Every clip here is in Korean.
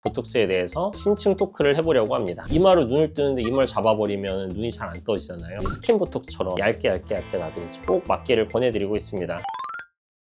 보톡스에 대해서 심층 토크를 해보려고 합니다. 이마로 눈을 뜨는데 이마를 잡아버리면 눈이 잘 안 떠지잖아요. 스킨 보톡스처럼 얇게 놔드리죠. 꼭 맞기를 권해드리고 있습니다.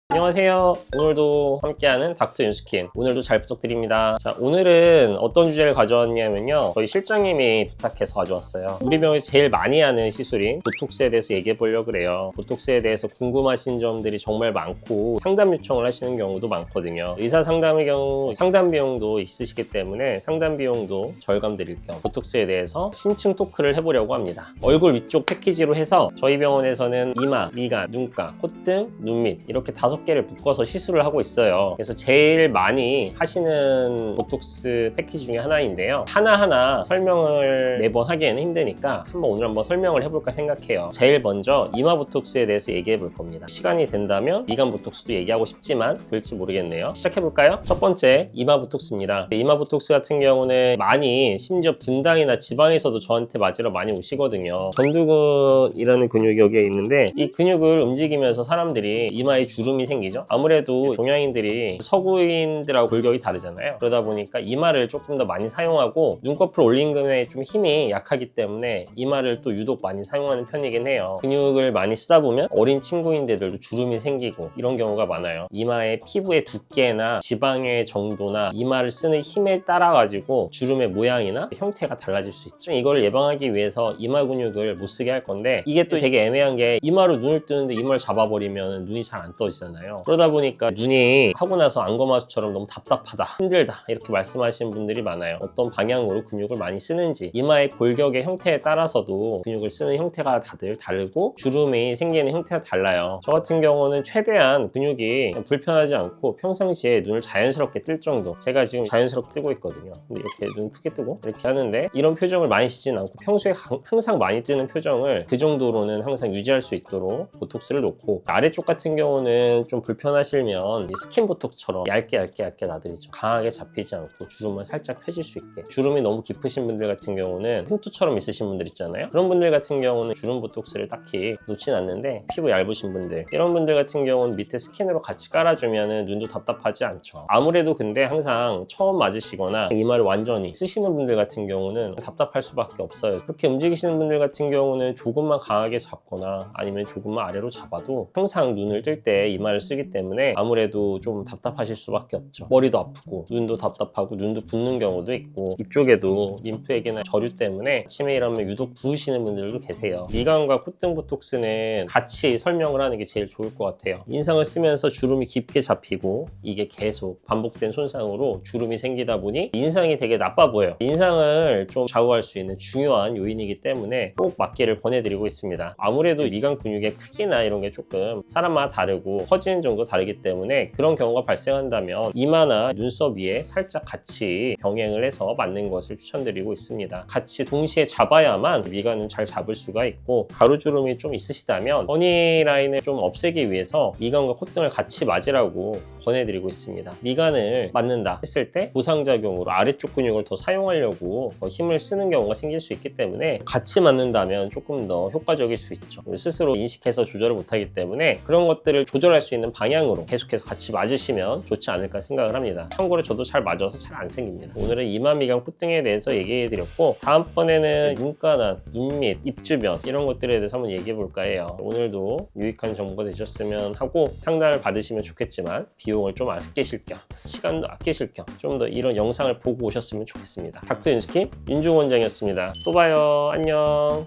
안녕하세요. 오늘도 함께하는 닥터 윤스킨, 오늘도 잘 부탁드립니다. 자, 오늘은 어떤 주제를 가져왔냐면요, 저희 실장님이 부탁해서 가져왔어요. 우리 병원에서 제일 많이 하는 시술인 보톡스에 대해서 얘기해 보려고 그래요. 보톡스에 대해서 궁금하신 점들이 정말 많고 상담 요청을 하시는 경우도 많거든요. 의사 상담의 경우 상담 비용도 있으시기 때문에 상담 비용도 절감 드릴 겸 보톡스에 대해서 심층 토크를 해보려고 합니다. 얼굴 위쪽 패키지로 해서 저희 병원에서는 이마, 미간, 눈가, 콧등, 눈밑 이렇게 5개를 묶어서 시술을 하고 있어요. 그래서 제일 많이 하시는 보톡스 패키지 중에 하나인데요. 하나하나 설명을 매번 하기에는 힘드니까 오늘 한번 설명을 해볼까 생각해요. 제일 먼저 이마 보톡스에 대해서 얘기해 볼 겁니다. 시간이 된다면 미간 보톡스도 얘기하고 싶지만 될지 모르겠네요. 시작해 볼까요? 첫 번째, 이마 보톡스입니다. 이마 보톡스 같은 경우는 많이 심지어 분당이나 지방에서도 저한테 맞으러 많이 오시거든요. 전두근이라는 근육이 여기에 있는데 이 근육을 움직이면서 사람들이 이마에 주름이 생기죠. 아무래도 동양인들이 서구인들하고 골격이 다르잖아요. 그러다 보니까 이마를 조금 더 많이 사용하고 눈꺼풀 올린 금에 좀 힘이 약하기 때문에 이마를 또 유독 많이 사용하는 편이긴 해요. 근육을 많이 쓰다 보면 어린 친구인데들도 주름이 생기고 이런 경우가 많아요. 이마의 피부의 두께나 지방의 정도나 이마를 쓰는 힘에 따라 가지고 주름의 모양이나 형태가 달라질 수 있죠. 이걸 예방하기 위해서 이마 근육을 못 쓰게 할 건데, 이게 또 되게 애매한 게 이마로 눈을 뜨는데 이마를 잡아버리면 눈이 잘 안 떠지잖아요. 그러다 보니까 눈이 하고 나서 안검하수처럼 너무 답답하다, 힘들다 이렇게 말씀하시는 분들이 많아요. 어떤 방향으로 근육을 많이 쓰는지, 이마의 골격의 형태에 따라서도 근육을 쓰는 형태가 다들 다르고 주름이 생기는 형태가 달라요. 저 같은 경우는 최대한 근육이 불편하지 않고 평상시에 눈을 자연스럽게 뜰 정도, 제가 지금 자연스럽게 뜨고 있거든요. 근데 이렇게 눈 크게 뜨고 이렇게 하는데 이런 표정을 많이 쓰진 않고 평소에 항상 많이 뜨는 표정을 그 정도로는 항상 유지할 수 있도록 보톡스를 놓고, 아래쪽 같은 경우는 좀 불편하시면 스킨 보톡스처럼 얇게 놔드리죠. 강하게 잡히지 않고 주름을 살짝 펴질 수 있게. 주름이 너무 깊으신 분들 같은 경우는 흉투처럼 있으신 분들 있잖아요. 그런 분들 같은 경우는 주름 보톡스를 딱히 놓진 않는데, 피부 얇으신 분들, 이런 분들 같은 경우는 밑에 스킨으로 같이 깔아주면 눈도 답답하지 않죠. 아무래도 근데 항상 처음 맞으시거나 이마를 완전히 쓰시는 분들 같은 경우는 답답할 수밖에 없어요. 그렇게 움직이시는 분들 같은 경우는 조금만 강하게 잡거나 아니면 조금만 아래로 잡아도 항상 눈을 뜰 때 이마를 쓰기 때문에 아무래도 좀 답답하실 수밖에 없죠. 머리도 아프고 눈도 답답하고 눈도 붓는 경우도 있고, 이쪽에도 림프액이나 저류 때문에 아침에 일하면 유독 부으시는 분들도 계세요. 미간과 콧등 보톡스는 같이 설명을 하는 게 제일 좋을 것 같아요. 인상을 쓰면서 주름이 깊게 잡히고 이게 계속 반복된 손상으로 주름이 생기다 보니 인상이 되게 나빠 보여요. 인상을 좀 좌우할 수 있는 중요한 요인이기 때문에 꼭 맞기를 권해드리고 있습니다. 아무래도 미간 근육의 크기나 이런 게 조금 사람마다 다르고 커지는 정도 다르기 때문에 그런 경우가 발생한다면 이마나 눈썹 위에 살짝 같이 병행을 해서 맞는 것을 추천드리고 있습니다. 같이 동시에 잡아야만 미간은 잘 잡을 수가 있고, 가루주름이 좀 있으시다면 허니라인을 좀 없애기 위해서 미간과 콧등을 같이 맞으라고 권해드리고 있습니다. 미간을 맞는다 했을 때 보상작용으로 아래쪽 근육을 더 사용하려고 더 힘을 쓰는 경우가 생길 수 있기 때문에 같이 맞는다면 조금 더 효과적일 수 있죠. 스스로 인식해서 조절을 못하기 때문에 그런 것들을 조절할 수 있는 방향으로 계속해서 같이 맞으시면 좋지 않을까 생각을 합니다. 참고로 저도 잘 맞아서 잘 안 생깁니다. 오늘은 이마, 미간, 콧등에 대해서 얘기해드렸고, 다음번에는 눈가나 눈밑, 입 주변 이런 것들에 대해서 한번 얘기해볼까 해요. 오늘도 유익한 정보가 되셨으면 하고, 상담을 받으시면 좋겠지만 비용을 좀 아끼실 겸, 시간도 아끼실 겸 좀 더 이런 영상을 보고 오셨으면 좋겠습니다. 닥터 윤스킨 윤종원장이었습니다. 또 봐요. 안녕.